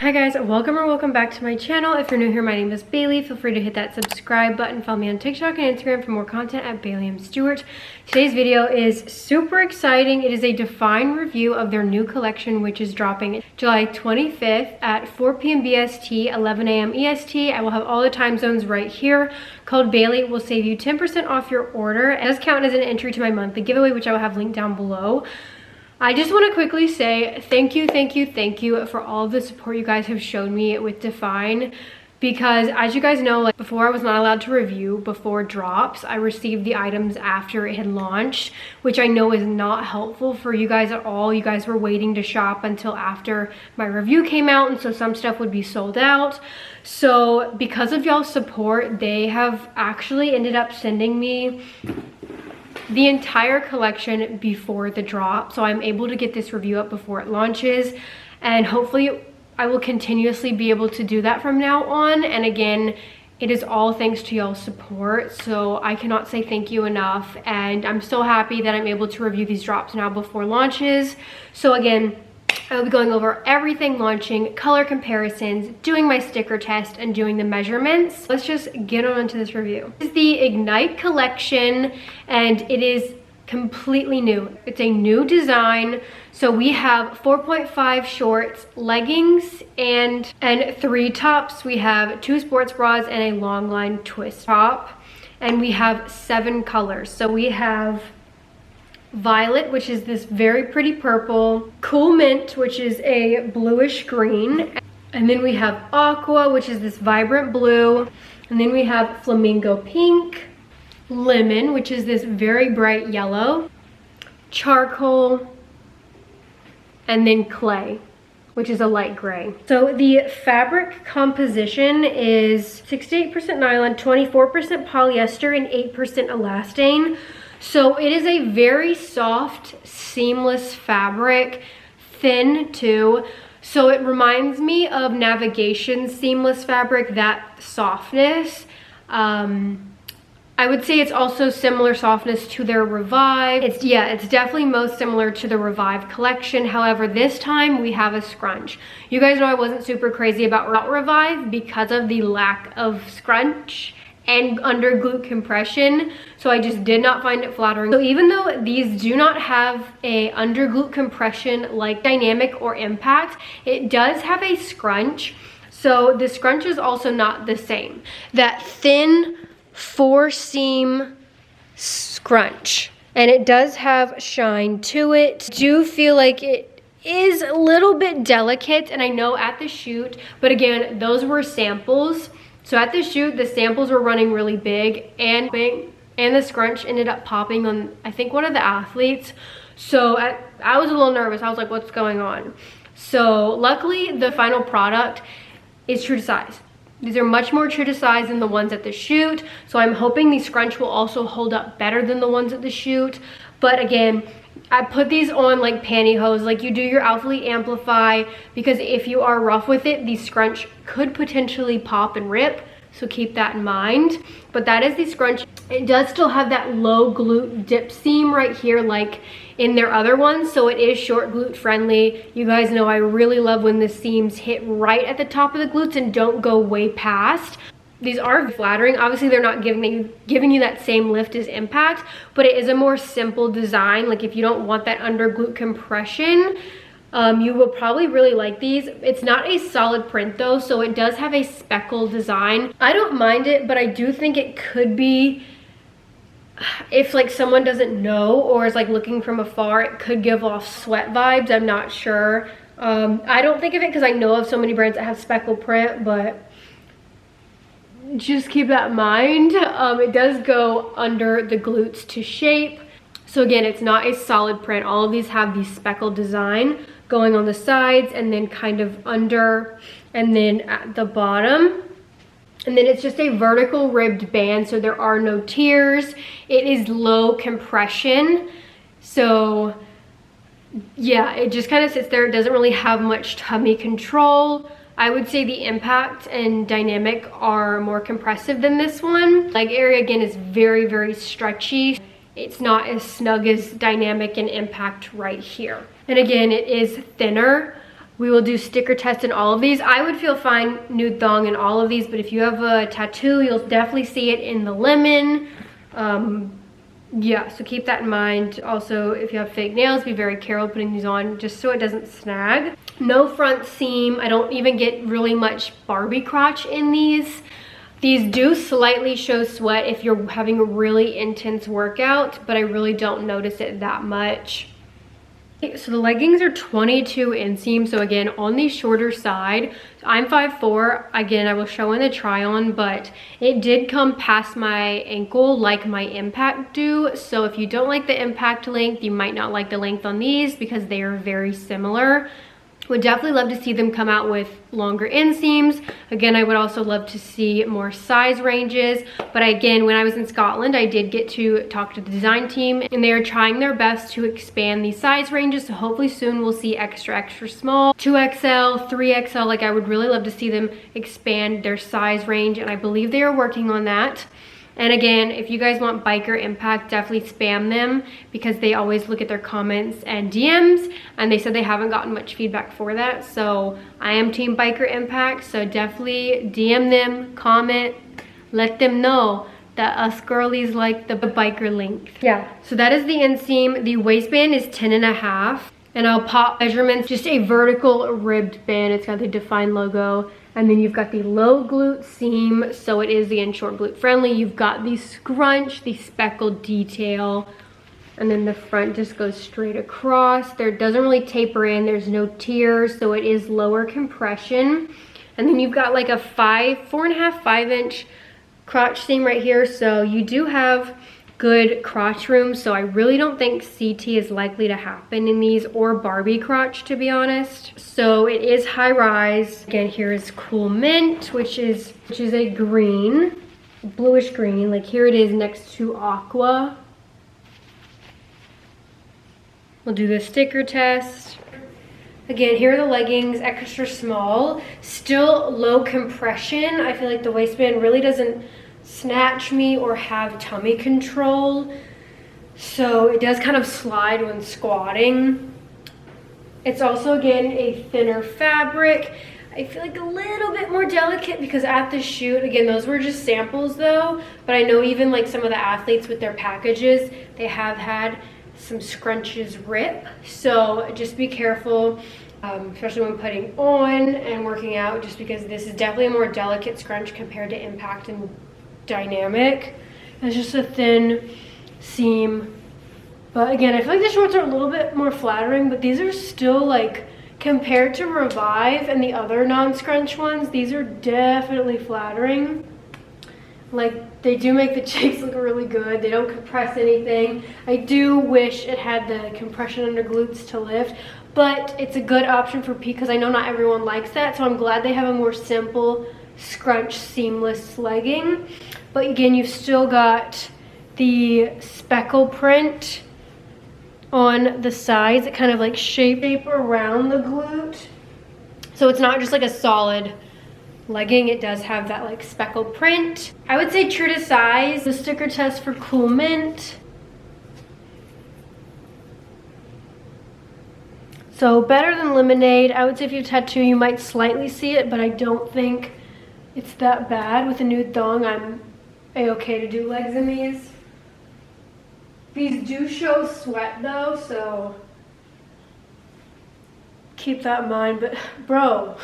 Hi guys, welcome back to my channel. If you're new here, my name is Bailey. Feel free to hit that subscribe button. Follow me on TikTok and Instagram for more content at Bailey.s Stewart. Today's video is super exciting. It is a DFYNE review of their new collection, which is dropping July 25th at 4 p.m. BST, 11 a.m. EST. I will have all the time zones right here. Code Bailey will save you 10% off your order. It does count as an entry to my monthly giveaway, which I will have linked down below. I just want to quickly say thank you for all of the support you guys have shown me with DFYNE, because as you guys know, like before I was not allowed to review before drops. I received the items after it had launched, which I know is not helpful for you guys at all. You guys were waiting to shop until after my review came out, and so some stuff would be sold out. So because of y'all's support, they have actually ended up sending me the entire collection before the drop, so I'm able to get this review up before it launches, and hopefully I will continuously be able to do that from now on. And again, it is all thanks to y'all's support, so I cannot say thank you enough, and I'm so happy that I'm able to review these drops now before launches. So again, I will be going over everything launching, color comparisons, doing my sticker test, and doing the measurements. Let's just get on into this review. This is the Ignite collection, and it is completely new. It's a new design. So we have 4.5 shorts, leggings, and 3 tops. We have 2 sports bras and a long line twist top. And we have 7 colors. So we have violet, which is this very pretty purple, cool mint, which is a bluish green, and then we have aqua, which is this vibrant blue, and then we have flamingo pink, lemon, which is this very bright yellow, charcoal, and then clay, which is a light gray. So the fabric composition is 68% nylon, 24% polyester, and 8% elastane. So it is a very soft, seamless fabric, thin too. So it reminds me of Navigation seamless fabric, that softness. I would say it's also similar softness to their Revive. It's definitely most similar to the Revive collection. However, this time we have a scrunch. You guys know I wasn't super crazy about Revive because of the lack of scrunch and under glute compression, so I just did not find it flattering. So even though these do not have a under glute compression like Dynamic or Impact, it does have a scrunch. So the scrunch is also not the same. That thin 4-seam scrunch, and it does have shine to it. I do feel like it is a little bit delicate, and I know at the shoot, but again, those were samples. So at the shoot, the samples were running really big, and the scrunch ended up popping on, I think, one of the athletes. So I was a little nervous. I was like, what's going on? So luckily, the final product is true to size. These are much more true to size than the ones at the shoot. So I'm hoping the scrunch will also hold up better than the ones at the shoot. But again, I put these on like pantyhose, like you do your Alphalete Amplify, because if you are rough with it, the scrunch could potentially pop and rip, so keep that in mind. But that is the scrunch. It does still have that low glute dip seam right here like in their other ones, so it is short glute friendly. You guys know I really love when the seams hit right at the top of the glutes and don't go way past. These are flattering. Obviously, they're not giving you that same lift as Impact, but it is a more simple design. Like if you don't want that under glute compression, you will probably really like these. It's not a solid print though, so it does have a speckle design. I don't mind it, but I do think it could be, if like someone doesn't know or is like looking from afar, it could give off sweat vibes. I'm not sure. I don't think of it because I know of so many brands that have speckle print, but just keep that in mind. It does go under the glutes to shape. So again, it's not a solid print. All of these have the speckle design going on the sides and then kind of under and then at the bottom. And then it's just a vertical ribbed band, so there are no tiers. It is low compression. So yeah, it just kind of sits there. It doesn't really have much tummy control. I would say the Impact and Dynamic are more compressive than this one. Leg area again is very, very stretchy. It's not as snug as Dynamic and Impact right here. And again, it is thinner. We will do sticker test in all of these. I would feel fine nude thong in all of these, but if you have a tattoo, you'll definitely see it in the lemon. Yeah, so keep that in mind. Also, if you have fake nails, be very careful putting these on just so it doesn't snag. No front seam. I don't even get really much Barbie crotch in these. These do slightly show sweat if you're having a really intense workout, but I really don't notice it that much. So the leggings are 22 inseam, so again on the shorter side. I'm 5'4". Again, I will show in the try on, but it did come past my ankle like my Impact do. So if you don't like the Impact length, you might not like the length on these because they are very similar. Would definitely love to see them come out with longer inseams. Again, I would also love to see more size ranges. But again, when I was in Scotland, I did get to talk to the design team and they are trying their best to expand these size ranges. So hopefully soon we'll see extra, extra small, 2XL, 3XL. Like I would really love to see them expand their size range. And I believe they are working on that. And again, if you guys want Biker Impact, definitely spam them because they always look at their comments and DMs, and they said they haven't gotten much feedback for that. So I am Team Biker Impact, so definitely DM them, comment, let them know that us girlies like the biker length. Yeah, so that is the inseam. The waistband is 10.5, and I'll pop measurements, just a vertical ribbed band. It's got the DFYNE logo. And then you've got the low glute seam, so it is the short glute friendly. You've got the scrunch, the speckled detail, and then the front just goes straight across. There doesn't really taper in, there's no tiers, so it is lower compression. And then you've got like a 4.5, 5 inch crotch seam right here, so you do have good crotch room, so I really don't think CT is likely to happen in these, or Barbie crotch, to be honest. So it is high rise. Again, here is Cool Mint, which is a green, bluish green. Like here it is next to Aqua. We'll do the sticker test. Again, here are the leggings, extra small, still low compression. I feel like the waistband really doesn't snatch me or have tummy control, so it does kind of slide when squatting. It's also, again, a thinner fabric. I feel like a little bit more delicate because at the shoot, again, those were just samples though, but I know even like some of the athletes with their packages, they have had some scrunches rip, so just be careful, especially when putting on and working out, just because this is definitely a more delicate scrunch compared to Impact and Dynamic. It's just a thin seam, but again, I feel like the shorts are a little bit more flattering, but these are still, like, compared to Revive and the other non-scrunch ones, these are definitely flattering. Like, they do make the cheeks look really good. They don't compress anything. I do wish it had the compression under glutes to lift, but it's a good option for P because I know not everyone likes that, so I'm glad they have a more simple scrunch seamless legging. But again, you've still got the speckle print on the sides that kind of like shape around the glute, so it's not just like a solid legging. It does have that like speckle print. I would say true to size. The sticker test for Cool Mint, so better than Lemonade. I would say if you have a tattoo you might slightly see it, but I don't think it's that bad. With a nude thong, I'm a-okay to do legs in these. These do show sweat though, so keep that in mind. But bro,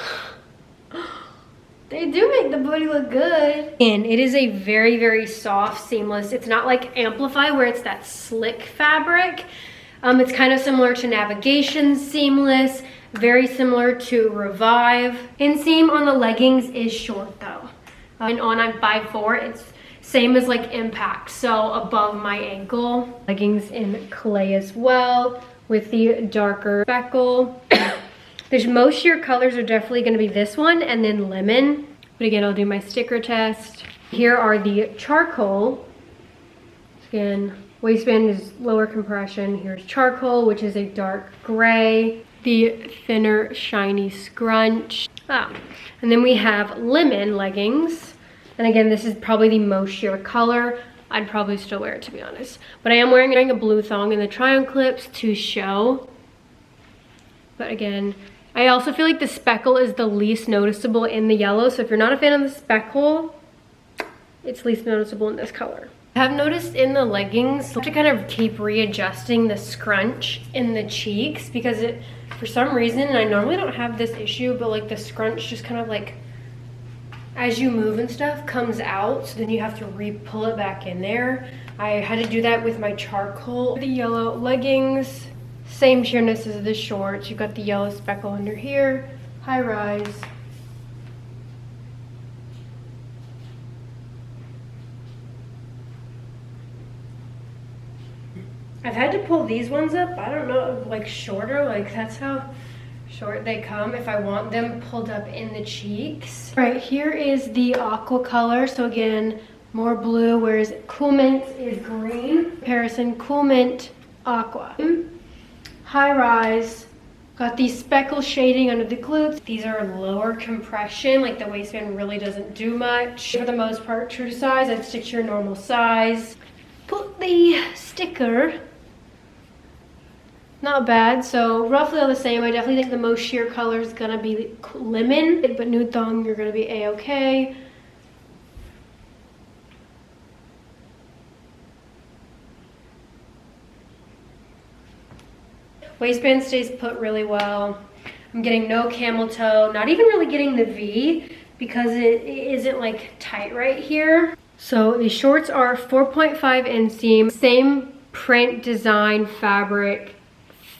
they do make the booty look good. And it is a very, very soft, seamless. It's not like Amplify where it's that slick fabric. It's kind of similar to Navigation seamless, very similar to Revive. Inseam on the leggings is short though. And on I'm 5'4", it's same as like Impact, so above my ankle. Leggings in clay as well with the darker speckle. There's most of your colors are definitely going to be this one and then lemon. But again, I'll do my sticker test. Here are the charcoal. Again, waistband is lower compression. Here's charcoal, which is a dark gray. The thinner, shiny scrunch. And then we have lemon leggings. And again, this is probably the most sheer color. I'd probably still wear it, to be honest. But I am wearing a blue thong in the try-on clips to show. But again, I also feel like the speckle is the least noticeable in the yellow. So if you're not a fan of the speckle, it's least noticeable in this color. I have noticed in the leggings, I have to kind of keep readjusting the scrunch in the cheeks because it, for some reason, and I normally don't have this issue, but like the scrunch just kind of like, as you move and stuff, comes out. So then you have to re-pull it back in there. I had to do that with my charcoal. The yellow leggings, same sheerness as the shorts. You've got the yellow speckle under here, high rise. I've had to pull these ones up, I don't know, like shorter, like that's how short they come if I want them pulled up in the cheeks. All right, here is the aqua color. So again, more blue, whereas Cool Mint is green. Comparison, Cool Mint, aqua. High rise, got the speckle shading under the glutes. These are lower compression, like the waistband really doesn't do much. For the most part, true to size, I'd stick to your normal size. Put the sticker. Not bad, so roughly all the same. I definitely think the most sheer color is gonna be lemon, but nude thong, you're gonna be a-okay. Waistband stays put really well. I'm getting no camel toe, not even really getting the V because it isn't like tight right here. So the shorts are 4.5 inseam, same print, design, fabric,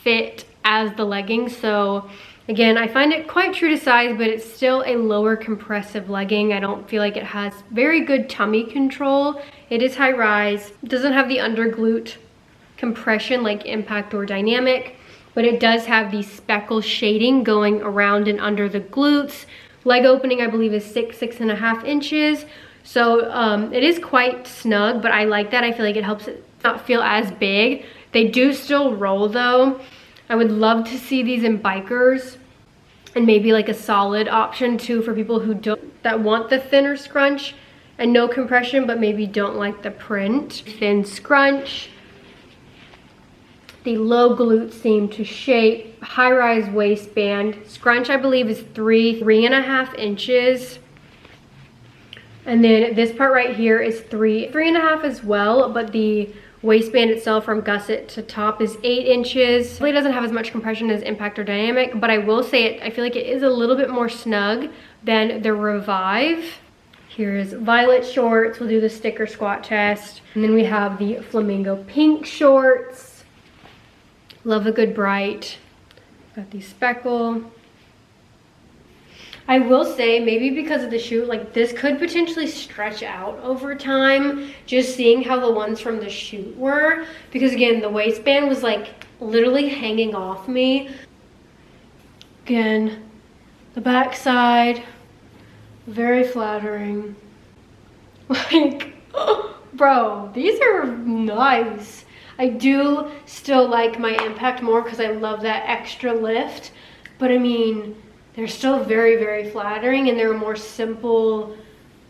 fit as the leggings. So again, I find it quite true to size, but it's still a lower compressive legging. I don't feel like it has very good tummy control. It is high rise. It doesn't have the under glute compression like Impact or Dynamic, but it does have the speckle shading going around and under the glutes. Leg opening, I believe, is 6.5 inches. So it is quite snug, but I like that. I feel like it helps it not feel as big. They do still roll though. I would love to see these in bikers and maybe like a solid option too for people who that want the thinner scrunch and no compression, but maybe don't like the print. Thin scrunch. The low glute seam to shape, high-rise waistband. Scrunch, I believe, is 3.5 inches. And then this part right here is 3.5 as well, but the waistband itself from gusset to top is 8 inches. It really doesn't have as much compression as Impact or Dynamic, but I will say it, I feel like it is a little bit more snug than the Revive. Here's violet shorts. We'll do the sticker squat test. And then we have the flamingo pink shorts. Love a good bright. Got the speckle. I will say, maybe because of the shoot, like this could potentially stretch out over time, just seeing how the ones from the shoot were. Because again, the waistband was like literally hanging off me. Again, the back side, very flattering. Like, bro, these are nice. I do still like my Impact more because I love that extra lift, but I mean, they're still very, very flattering and they're a more simple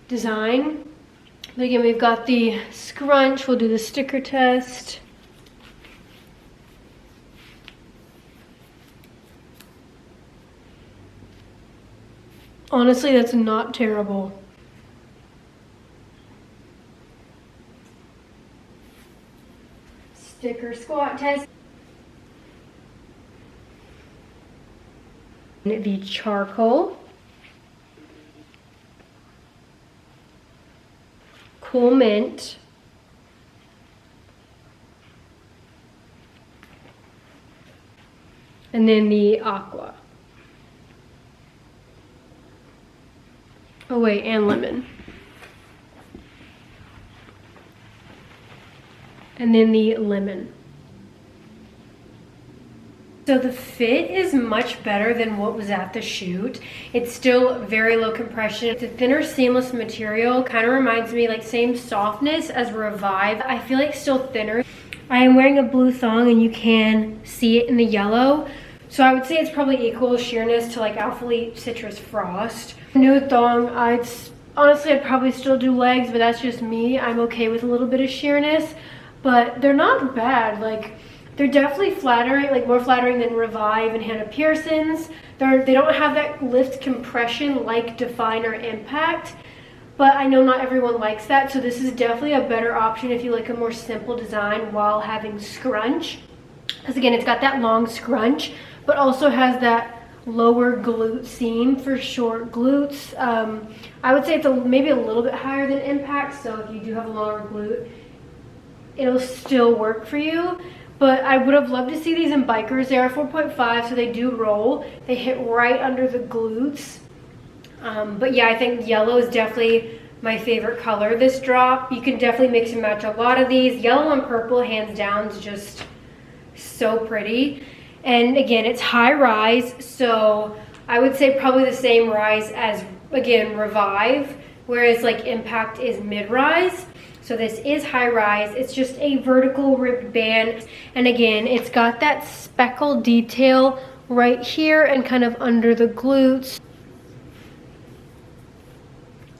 design. But again, we've got the scrunch. We'll do the sticker test. Honestly, that's not terrible. Sticker squat test. The charcoal. Cool Mint. And then the aqua. Oh wait, and lemon. And then the lemon. So the fit is much better than what was at the shoot. It's still very low compression. It's a thinner seamless material. Kind of reminds me like same softness as Revive. I feel like still thinner. I am wearing a blue thong and you can see it in the yellow. So I would say it's probably equal sheerness to like Alphalete Citrus Frost. Nude thong, honestly I'd probably still do legs, but that's just me. I'm okay with a little bit of sheerness, but they're not bad. Like, they're definitely flattering, like more flattering than Revive and Hannah Pearson's. They don't have that lift compression like DFYNE or Impact, but I know not everyone likes that, so this is definitely a better option if you like a more simple design while having scrunch. Because again, it's got that long scrunch, but also has that lower glute seam for short glutes. I would say it's maybe a little bit higher than Impact, so if you do have a longer glute, it'll still work for you. But I would have loved to see these in bikers. They are 4.5, so they do roll. They hit right under the glutes. But yeah, I think yellow is definitely my favorite color this drop. You can definitely mix and match a lot of these. Yellow and purple, hands down, is just so pretty. And again, it's high rise, so I would say probably the same rise as, again, Revive, whereas like Impact is mid-rise. So this is high rise. It's just a vertical ribbed band. And again, it's got that speckle detail right here and kind of under the glutes.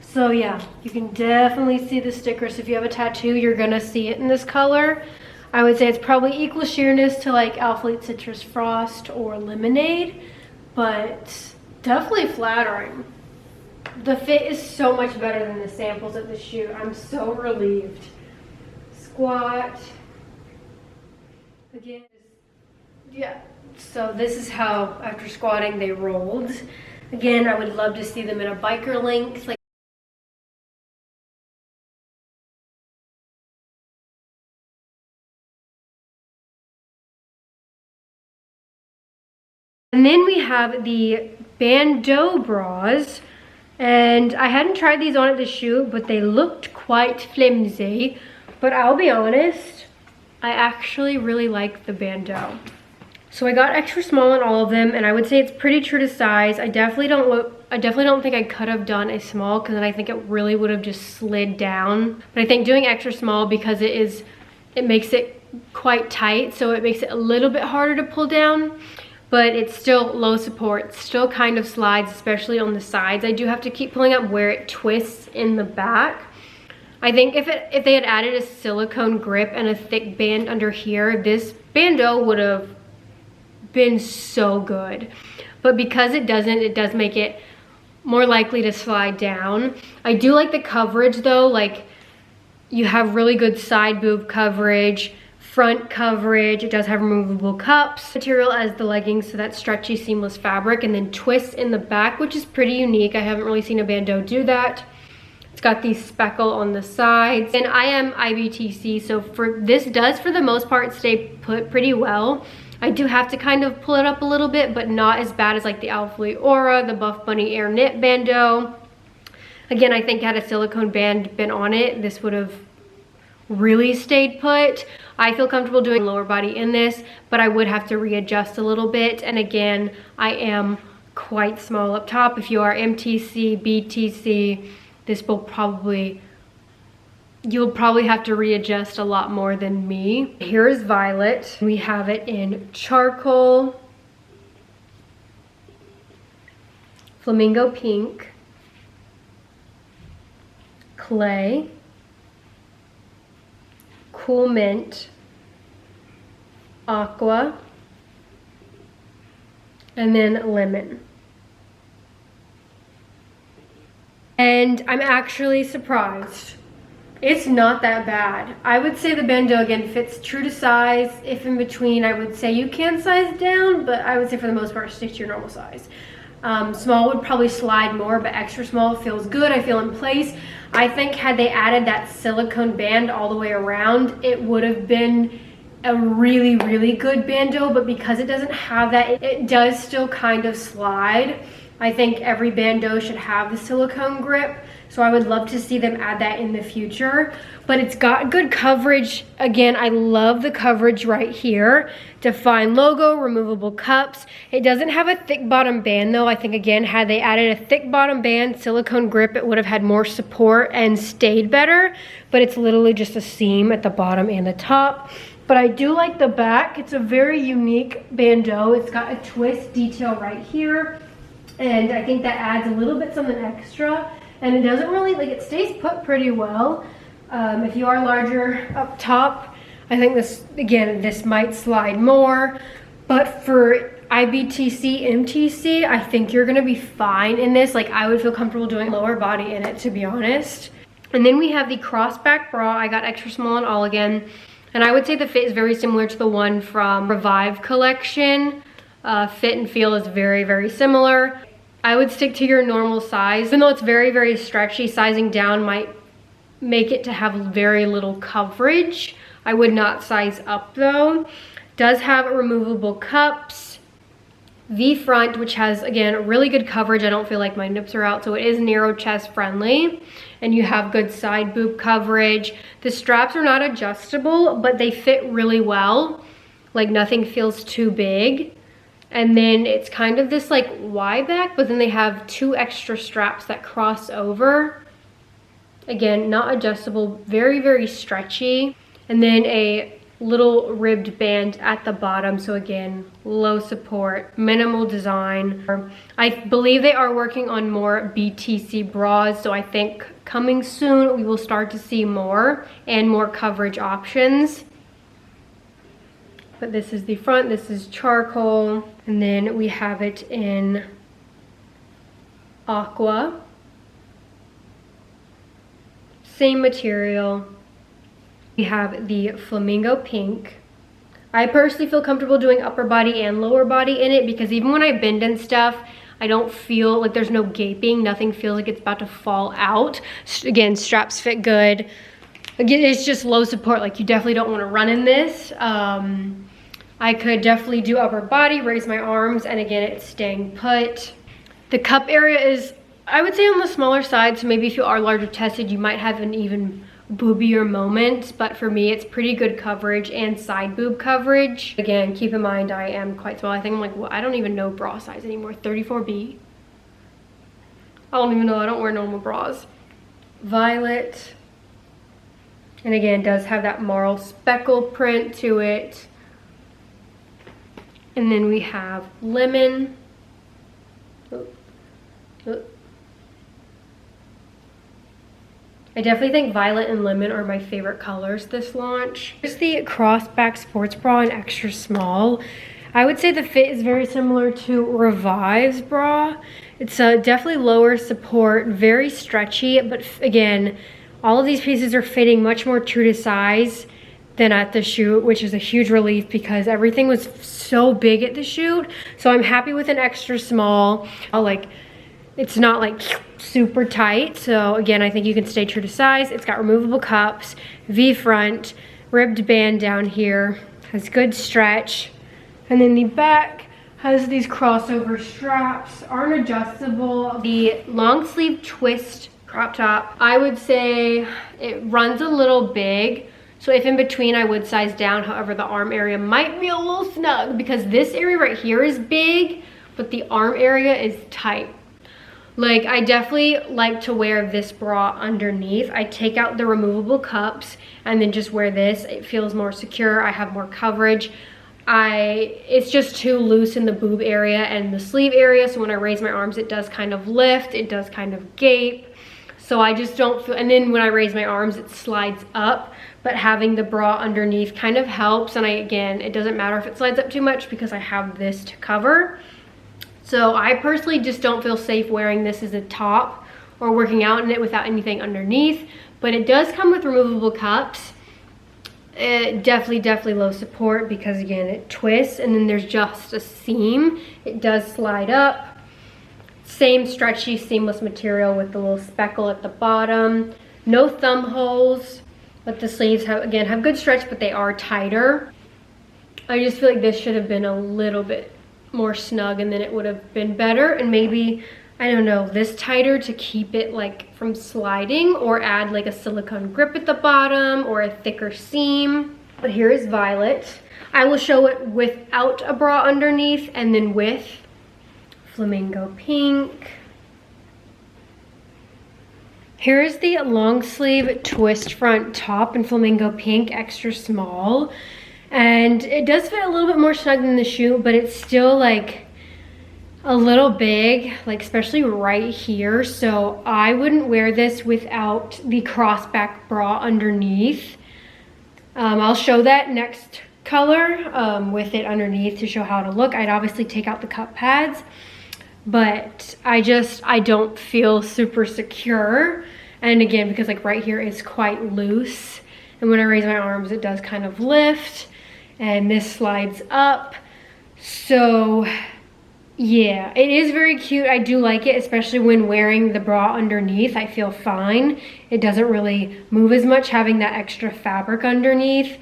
So yeah, you can definitely see the stickers. If you have a tattoo, you're gonna see it in this color. I would say it's probably equal sheerness to like Alphalete Citrus Frost or Lemonade, but definitely flattering. The fit is so much better than the samples of the shoe. I'm so relieved. Squat. Again, yeah. So this is how, after squatting, they rolled. Again, I would love to see them in a biker length. Like, and then we have the Bandeau bras. And I hadn't tried these on at the shoe, but they looked quite flimsy. But I'll be honest, I actually really like the Bandeau. So I got extra small on all of them, and I would say it's pretty true to size. I definitely don't think I could have done a small, because then I think it really would have just slid down. But I think doing extra small, because it makes it quite tight, so it makes it a little bit harder to pull down. But it's still low support, still kind of slides, especially on the sides. I do have to keep pulling up where it twists in the back. I think if they had added a silicone grip and a thick band under here, this Bandeau would have been so good. But because it doesn't, it does make it more likely to slide down. I do like the coverage though, like you have really good side boob coverage, front coverage. It does have removable cups material as the leggings, so that's stretchy seamless fabric, and then twists in the back, which is pretty unique. I haven't really seen a Bandeau do that. It's got these speckle on the sides, and I am IBTC, so this does for the most part stay put pretty well. I do have to kind of pull it up a little bit, but not as bad as like the Alphalete Aura, the Buff Bunny Air Knit Bandeau. Again, I think had a silicone band been on it, this would have really stayed put. I feel comfortable doing lower body in this, but I would have to readjust a little bit. And again, I am quite small up top. If you are MTC, BTC, this will you'll probably have to readjust a lot more than me. Here is Violet. We have it in Charcoal, Flamingo Pink, Clay, Cool Mint, Aqua, and then Lemon. And I'm actually surprised. It's not that bad. I would say the Bandeau again fits true to size. If in between, I would say you can size down, but I would say for the most part, stick to your normal size. Small would probably slide more, but extra small feels good. I feel in place. I think had they added that silicone band all the way around, it would have been a really, really good Bandeau, but because it doesn't have that, it does still kind of slide. I think every Bandeau should have the silicone grip, so I would love to see them add that in the future. But it's got good coverage. Again, I love the coverage right here. DFYNE logo, removable cups. It doesn't have a thick bottom band though. I think again, had they added a thick bottom band, silicone grip, it would have had more support and stayed better. But it's literally just a seam at the bottom and the top. But I do like the back. It's a very unique Bandeau. It's got a twist detail right here. And I think that adds a little bit something extra. And it doesn't really, like, it stays put pretty well. If you are larger up top, I think this, again, this might slide more. But for IBTC, MTC, I think you're gonna be fine in this. Like, I would feel comfortable doing lower body in it, to be honest. And then we have the Crossback bra. I got extra small and all again. And I would say the fit is very similar to the one from Revive collection. Fit and feel is very, very similar. I would stick to your normal size. Even though it's very, very stretchy, sizing down might make it to have very little coverage. I would not size up though. Does have removable cups. V front, which has, again, really good coverage. I don't feel like my nips are out, so it is narrow chest friendly. And you have good side boob coverage. The straps are not adjustable, but they fit really well. Like, nothing feels too big. And then it's kind of this like Y back, but then they have 2 extra straps that cross over. Again, not adjustable, very, very stretchy. And then a little ribbed band at the bottom. So again, low support, minimal design. I believe they are working on more BTC bras. So I think coming soon, we will start to see more and more coverage options. But this is the front, this is charcoal. And then we have it in aqua. Same material. We have the flamingo pink. I personally feel comfortable doing upper body and lower body in it because even when I bend and stuff, I don't feel like there's no gaping. Nothing feels like it's about to fall out. Again, straps fit good. Again, it's just low support. Like, you definitely don't want to run in this. I could definitely do upper body, raise my arms, and again, it's staying put. The cup area is, I would say, on the smaller side, so maybe if you are larger chested, you might have an even boobier moment, but for me, it's pretty good coverage and side boob coverage. Again, keep in mind, I am quite small. I think I'm like, well, I don't even know bra size anymore, 34B. I don't even know, I don't wear normal bras. Violet, and again, does have that marl speckle print to it. And then we have lemon. I definitely think violet and lemon are my favorite colors this launch. Here's the Crossback sports bra in extra small. I would say the fit is very similar to Revive's bra. It's definitely lower support, very stretchy, but again, all of these pieces are fitting much more true to size than at the shoot, which is a huge relief because everything was so big at the shoot. So I'm happy with an extra small. Like, it's not like super tight. So again, I think you can stay true to size. It's got removable cups, V front, ribbed band down here, has good stretch. And then the back has these crossover straps, aren't adjustable. The long sleeve twist crop top, I would say it runs a little big. So if in between, I would size down. However, the arm area might be a little snug because this area right here is big, but the arm area is tight. Like, I definitely like to wear this bra underneath. I take out the removable cups and then just wear this. It feels more secure. I have more coverage. It's just too loose in the boob area and the sleeve area. So when I raise my arms, it does kind of lift. It does kind of gape. So I just don't feel, and then when I raise my arms, it slides up. But having the bra underneath kind of helps. And again, it doesn't matter if it slides up too much because I have this to cover. So I personally just don't feel safe wearing this as a top or working out in it without anything underneath. But it does come with removable cups. It definitely low support because again, it twists and then there's just a seam. It does slide up. Same stretchy, seamless material with the little speckle at the bottom. No thumb holes. But the sleeves have good stretch, but they are tighter. I just feel like this should have been a little bit more snug and then it would have been better. And maybe, I don't know, this tighter to keep it like from sliding, or add like a silicone grip at the bottom or a thicker seam. But here is Violet. I will show it without a bra underneath and then with flamingo pink. Here's the long sleeve twist front top in flamingo pink, extra small. And it does fit a little bit more snug than the shoe, but it's still like a little big, like especially right here. So I wouldn't wear this without the crossback bra underneath. I'll show that next color with it underneath to show how to look. I'd obviously take out the cup pads, but I don't feel super secure. And again, because like right here is quite loose, and when I raise my arms, it does kind of lift, and this slides up. So yeah, it is very cute. I do like it, especially when wearing the bra underneath. I feel fine. It doesn't really move as much having that extra fabric underneath.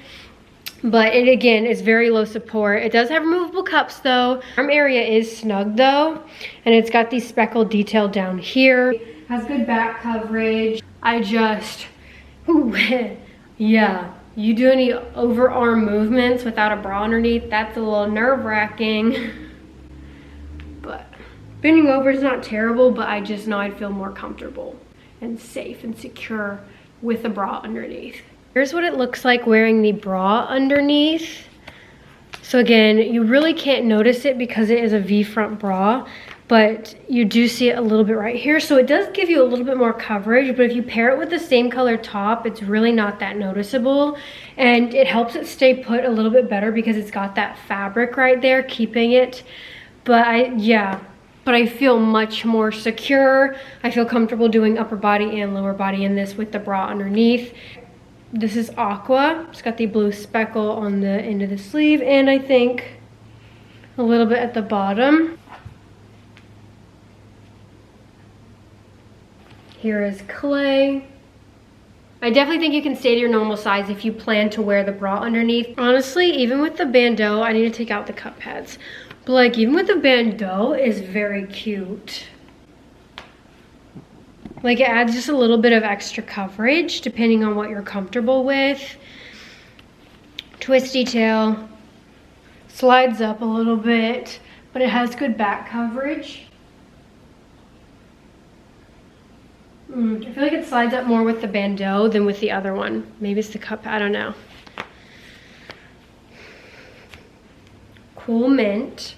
But it, again, is very low support. It does have removable cups though. Arm area is snug though, and it's got these speckled detail down here. Has good back coverage. Ooh, yeah. You do any overarm movements without a bra underneath, that's a little nerve-wracking. But bending over is not terrible, but I just know I'd feel more comfortable and safe and secure with a bra underneath. Here's what it looks like wearing the bra underneath. So again, you really can't notice it because it is a V-front bra, but you do see it a little bit right here. So it does give you a little bit more coverage, but if you pair it with the same color top, it's really not that noticeable. And it helps it stay put a little bit better because it's got that fabric right there, keeping it. But I feel much more secure. I feel comfortable doing upper body and lower body in this with the bra underneath. This is aqua. It's got the blue speckle on the end of the sleeve, and I think a little bit at the bottom. Here is clay. I definitely think you can stay to your normal size if you plan to wear the bra underneath. Honestly, even with the bandeau, I need to take out the cup pads. But like, even with the bandeau, is very cute. Like, it adds just a little bit of extra coverage depending on what you're comfortable with. Twisty tail, slides up a little bit, but it has good back coverage. I feel like it slides up more with the bandeau than with the other one. Maybe it's the cup, I don't know. Cool mint.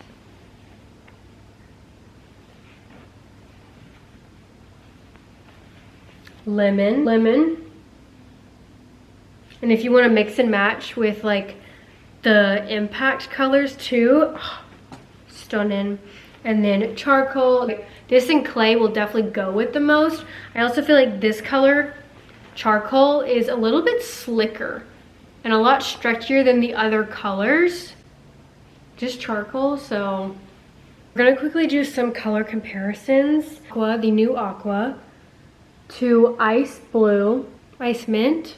Lemon. And if you want to mix and match with like the impact colors too, stunning. And then charcoal. This and clay will definitely go with the most. I also feel like this color, charcoal, is a little bit slicker and a lot stretchier than the other colors. Just charcoal, so we're gonna quickly do some color comparisons. Aqua, the new aqua, to ice blue, ice mint.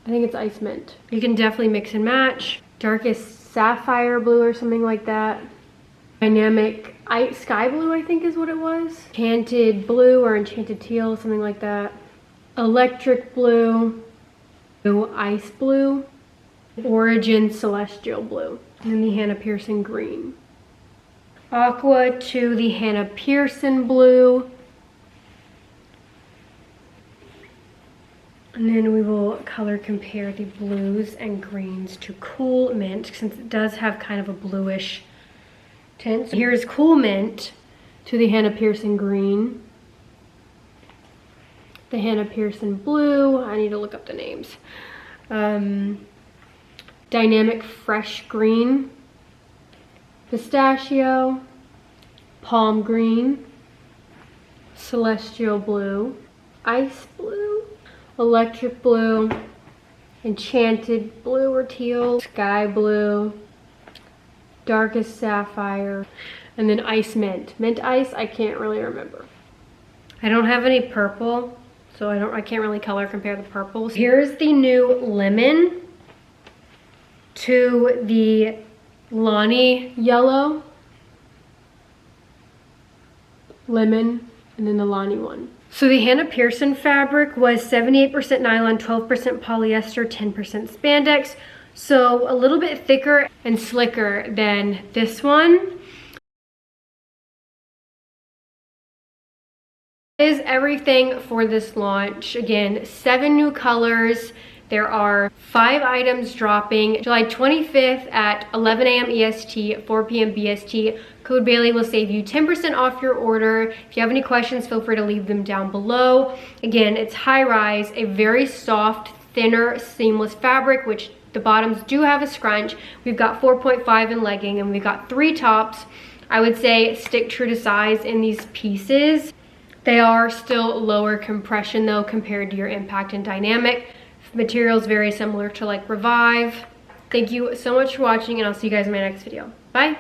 I think it's ice mint. You can definitely mix and match. Darkest sapphire blue or something like that. Dynamic sky blue, I think is what it was. Enchanted blue or enchanted teal, something like that. Electric blue, ice blue, origin celestial blue, and then the Hannah Pearson green. Aqua to the Hannah Pearson blue. And then we will color compare the blues and greens to Cool Mint, since it does have kind of a bluish tint. So here's Cool Mint to the Hannah Pearson green. The Hannah Pearson blue, I need to look up the names. Dynamic Fresh Green, Pistachio, Palm Green, Celestial Blue, Ice Blue, Electric Blue, Enchanted Blue or Teal, Sky Blue, Darkest Sapphire, and then Ice Mint. Mint Ice, I can't really remember. I don't have any purple, so I can't really color compare the purples. Here's the new Lemon to the Lonnie yellow. Lemon, and then the Lonnie one. So the Hannah Pearson fabric was 78% nylon, 12% polyester, 10% spandex. So a little bit thicker and slicker than this one. That is everything for this launch. Again, 7 new colors. There are 5 items dropping July 25th at 11 a.m. EST, 4 p.m. BST. Code Bailey will save you 10% off your order. If you have any questions, feel free to leave them down below. Again, it's high rise, a very soft, thinner, seamless fabric, which The bottoms do have a scrunch. We've got 4.5 in legging, and we've got 3 tops. I would say stick true to size in these pieces. They are still lower compression though compared to your Impact and Dynamic. Material is very similar to like Revive. Thank you so much for watching, and I'll see you guys in my next video. Bye.